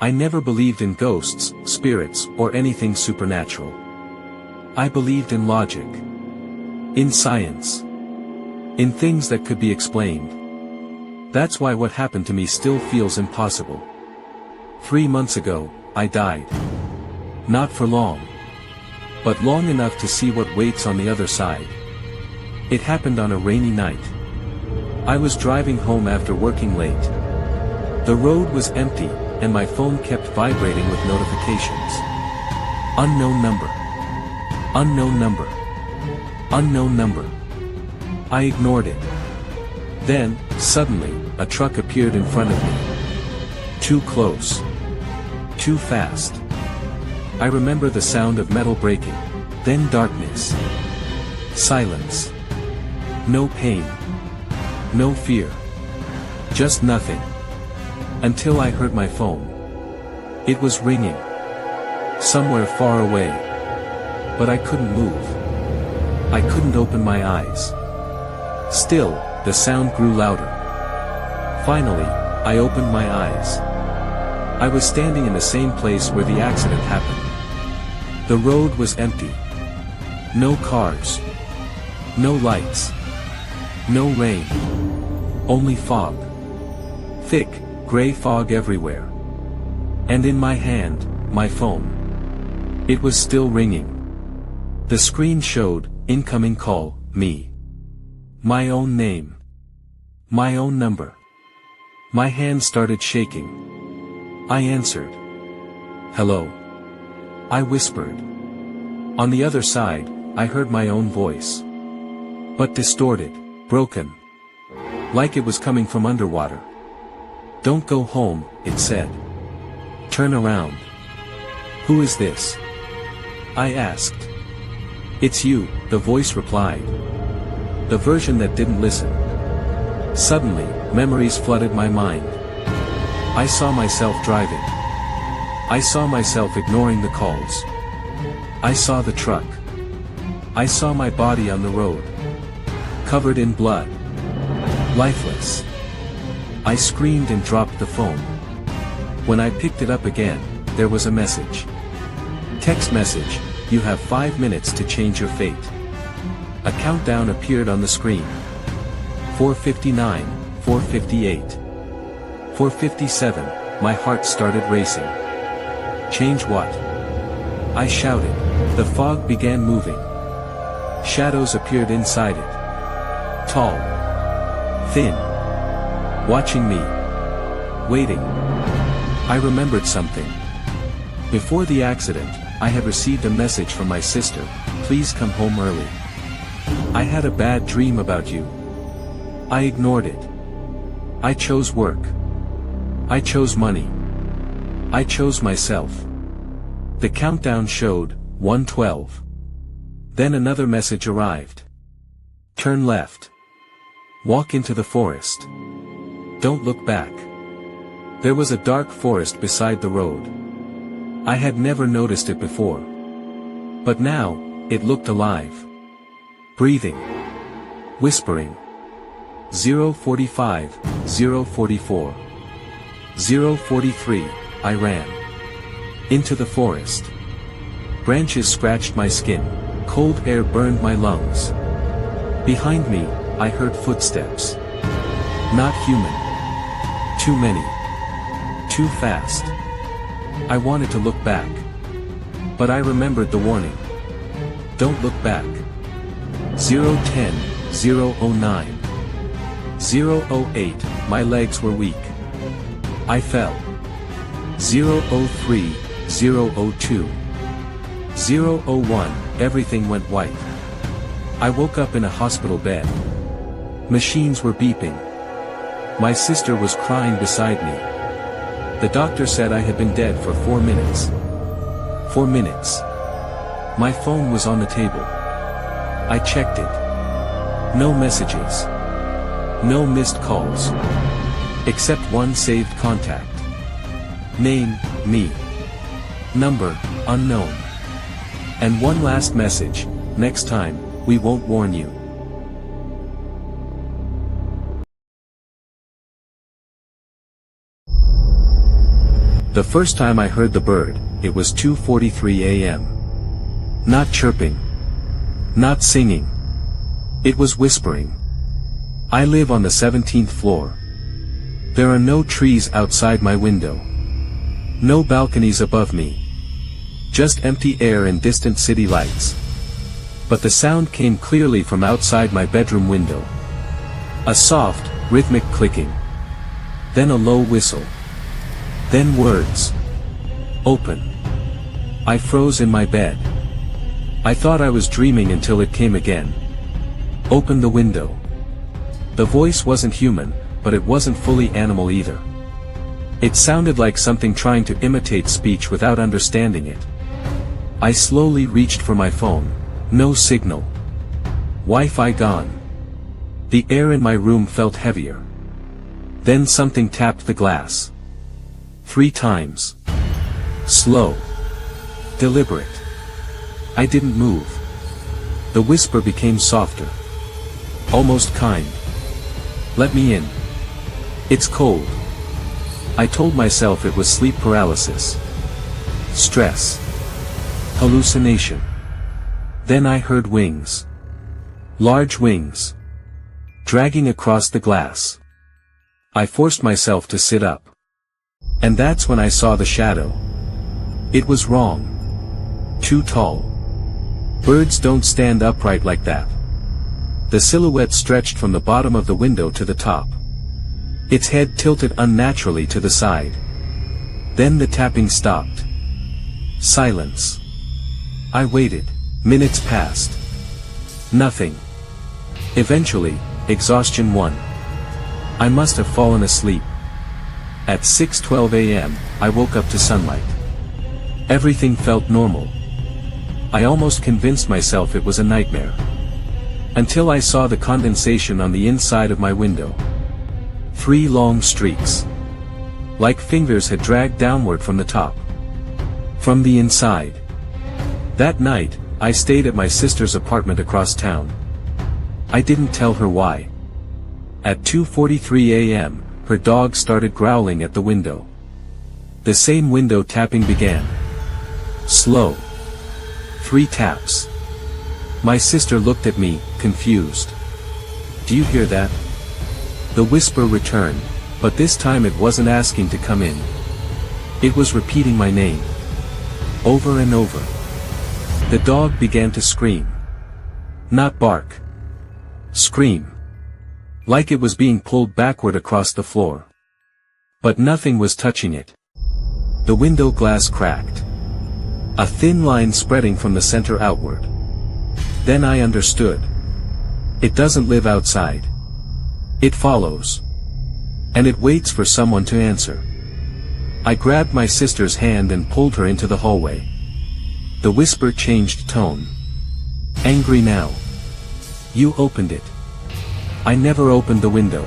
I never believed in ghosts, spirits, or anything supernatural. I believed in logic. In science. In things that could be explained. That's why what happened to me still feels impossible. 3 months ago, I died. Not for long. But long enough to see what waits on the other side. It happened on a rainy night. I was driving home after working late. The road was empty, and my phone kept vibrating with notifications. Unknown number. Unknown number. Unknown number. I ignored it. Then, suddenly, a truck appeared in front of me. Too close. Too fast. I remember the sound of metal breaking. Then darkness. Silence. No pain. No fear. Just nothing. Until I heard my phone. It was ringing. Somewhere far away. But I couldn't move. I couldn't open my eyes. Still, the sound grew louder. Finally, I opened my eyes. I was standing in the same place where the accident happened. The road was empty. No cars. No lights. No rain. Only fog. Thick, gray fog everywhere. And in my hand, my phone. It was still ringing. The screen showed, incoming call, me. My own name. My own number. My hand started shaking. I answered. Hello. I whispered. On the other side, I heard my own voice. But distorted, broken. Like it was coming from underwater. Don't go home, it said. Turn around. Who is this? I asked. It's you, the voice replied. The version that didn't listen. Suddenly, memories flooded my mind. I saw myself driving. I saw myself ignoring the calls. I saw the truck. I saw my body on the road. Covered in blood. Lifeless. I screamed and dropped the phone. When I picked it up again, there was a message. Text message, you have 5 minutes to change your fate. A countdown appeared on the screen. 4:59, 4:58. 4:57, my heart started racing. Change what? I shouted. The fog began moving. Shadows appeared inside it. Tall. Thin. Watching me. Waiting. I remembered something. Before the accident, I had received a message from my sister, please come home early. I had a bad dream about you. I ignored it. I chose work. I chose money. I chose myself. The countdown showed, 1:12. Then another message arrived. Turn left. Walk into the forest. Don't look back. There was a dark forest beside the road. I had never noticed it before. But now, it looked alive. Breathing. Whispering. 0:45, 0:44. 0:43, I ran. Into the forest. Branches scratched my skin, cold air burned my lungs. Behind me, I heard footsteps. Not human. Too many. Too fast. I wanted to look back. But I remembered the warning. Don't look back. 0:10, 0:09. 0:08, my legs were weak. I fell. 0:03, 0:02. 0:01, everything went white. I woke up in a hospital bed. Machines were beeping. My sister was crying beside me. The doctor said I had been dead for 4 minutes. 4 minutes. My phone was on the table. I checked it. No messages. No missed calls. Except one saved contact. Name, me. Number, unknown. And one last message, next time, we won't warn you. The first time I heard the bird, it was 2:43 a.m. Not chirping. Not singing. It was whispering. I live on the 17th floor. There are no trees outside my window. No balconies above me. Just empty air and distant city lights. But the sound came clearly from outside my bedroom window. A soft, rhythmic clicking. Then a low whistle. Then words. Open. I froze in my bed. I thought I was dreaming until it came again. Open the window. The voice wasn't human, but it wasn't fully animal either. It sounded like something trying to imitate speech without understanding it. I slowly reached for my phone. No signal. Wi-Fi gone. The air in my room felt heavier. Then something tapped the glass. 3 times. Slow. Deliberate. I didn't move. The whisper became softer. Almost kind. Let me in. It's cold. I told myself it was sleep paralysis. Stress. Hallucination. Then I heard wings. Large wings. Dragging across the glass. I forced myself to sit up. And that's when I saw the shadow. It was wrong. Too tall. Birds don't stand upright like that. The silhouette stretched from the bottom of the window to the top. Its head tilted unnaturally to the side. Then the tapping stopped. Silence. I waited. Minutes passed. Nothing. Eventually, exhaustion won. I must have fallen asleep. At 6:12 a.m., I woke up to sunlight. Everything felt normal. I almost convinced myself it was a nightmare. Until I saw the condensation on the inside of my window. 3 long streaks. Like fingers had dragged downward from the top. From the inside. That night, I stayed at my sister's apartment across town. I didn't tell her why. At 2:43 a.m., her dog started growling at the window. The same window tapping began. Slow. 3 taps. My sister looked at me, confused. Do you hear that? The whisper returned, but this time it wasn't asking to come in. It was repeating my name. Over and over. The dog began to scream. Not bark. Scream. Like it was being pulled backward across the floor. But nothing was touching it. The window glass cracked. A thin line spreading from the center outward. Then I understood. It doesn't live outside. It follows. And it waits for someone to answer. I grabbed my sister's hand and pulled her into the hallway. The whisper changed tone. Angry now. You opened it. I never opened the window.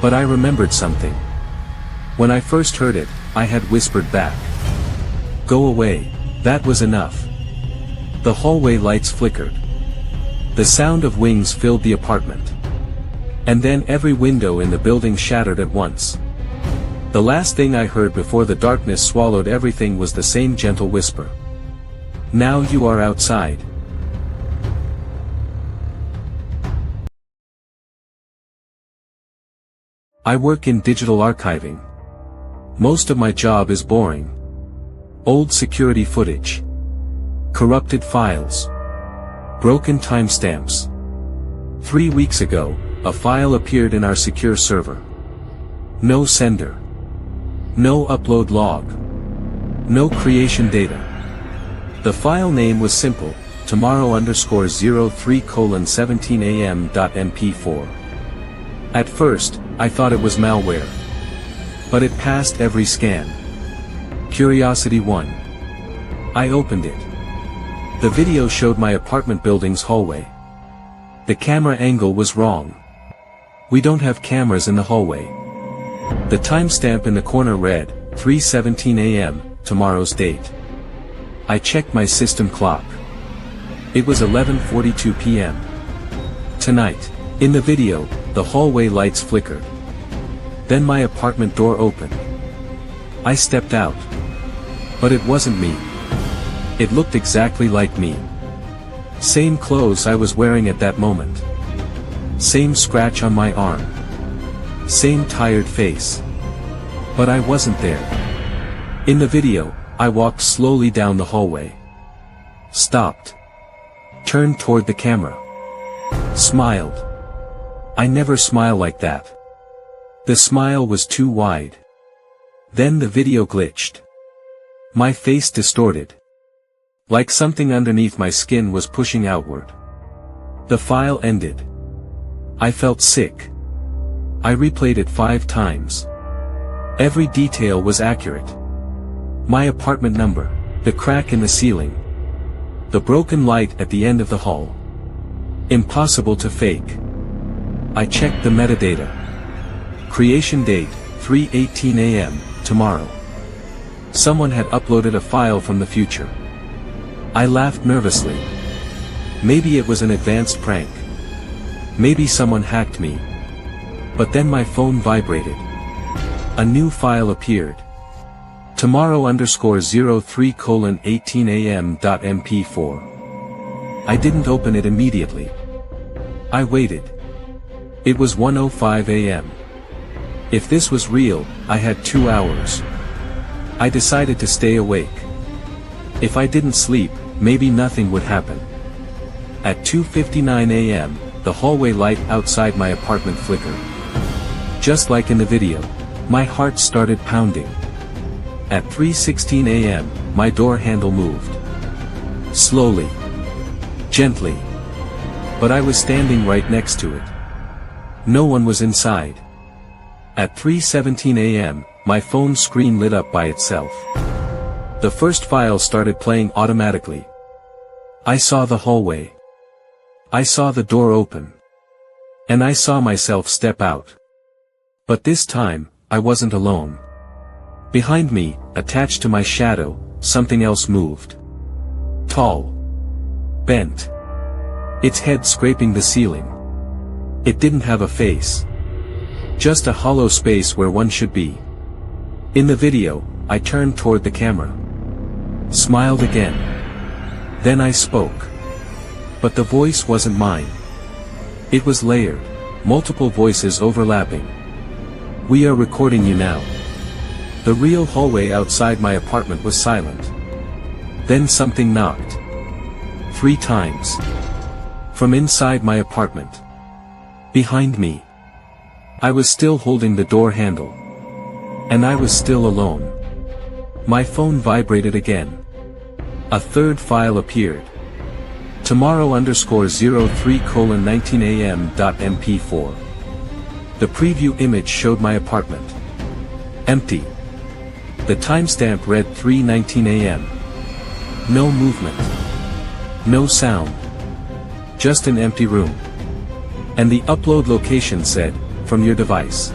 But I remembered something. When I first heard it, I had whispered back. Go away. That was enough. The hallway lights flickered. The sound of wings filled the apartment. And then every window in the building shattered at once. The last thing I heard before the darkness swallowed everything was the same gentle whisper. Now you are outside. I work in digital archiving. Most of my job is boring. Old security footage. Corrupted files. Broken timestamps. 3 weeks ago, a file appeared in our secure server. No sender. No upload log. No creation data. The file name was simple, tomorrow_03:17am.mp4. At first, I thought it was malware. But it passed every scan. Curiosity won. I opened it. The video showed my apartment building's hallway. The camera angle was wrong. We don't have cameras in the hallway. The timestamp in the corner read, 3:17 a.m., tomorrow's date. I checked my system clock. It was 11:42 p.m. Tonight. In the video, the hallway lights flickered. Then my apartment door opened. I stepped out. But it wasn't me. It looked exactly like me. Same clothes I was wearing at that moment. Same scratch on my arm. Same tired face. But I wasn't there. In the video, I walked slowly down the hallway. Stopped. Turned toward the camera. Smiled. I never smile like that. The smile was too wide. Then the video glitched. My face distorted. Like something underneath my skin was pushing outward. The file ended. I felt sick. I replayed it 5 times. Every detail was accurate. My apartment number, the crack in the ceiling, the broken light at the end of the hall. Impossible to fake. I checked the metadata. Creation date, 3:18 a.m., tomorrow. Someone had uploaded a file from the future. I laughed nervously. Maybe it was an advanced prank. Maybe someone hacked me. But then my phone vibrated. A new file appeared. Tomorrow_03:18 am.mp4. I didn't open it immediately. I waited. It was 1:05 a.m. If this was real, I had 2 hours. I decided to stay awake. If I didn't sleep, maybe nothing would happen. At 2:59 a.m., the hallway light outside my apartment flickered. Just like in the video, my heart started pounding. At 3:16 a.m., my door handle moved. Slowly. Gently. But I was standing right next to it. No one was inside. At 3:17 a.m., my phone screen lit up by itself. The first file started playing automatically. I saw the hallway. I saw the door open. And I saw myself step out. But this time, I wasn't alone. Behind me, attached to my shadow, something else moved. Tall. Bent. Its head scraping the ceiling. It didn't have a face. Just a hollow space where one should be. In the video, I turned toward the camera. Smiled again. Then I spoke. But the voice wasn't mine. It was layered, multiple voices overlapping. We are recording you now. The real hallway outside my apartment was silent. Then something knocked. 3 times. From inside my apartment. Behind me. I was still holding the door handle. And I was still alone. My phone vibrated again. A third file appeared. Tomorrow_03:19 am.mp4. The preview image showed my apartment. Empty. The timestamp read 3:19 am. No movement. No sound. Just an empty room. And the upload location said, from your device.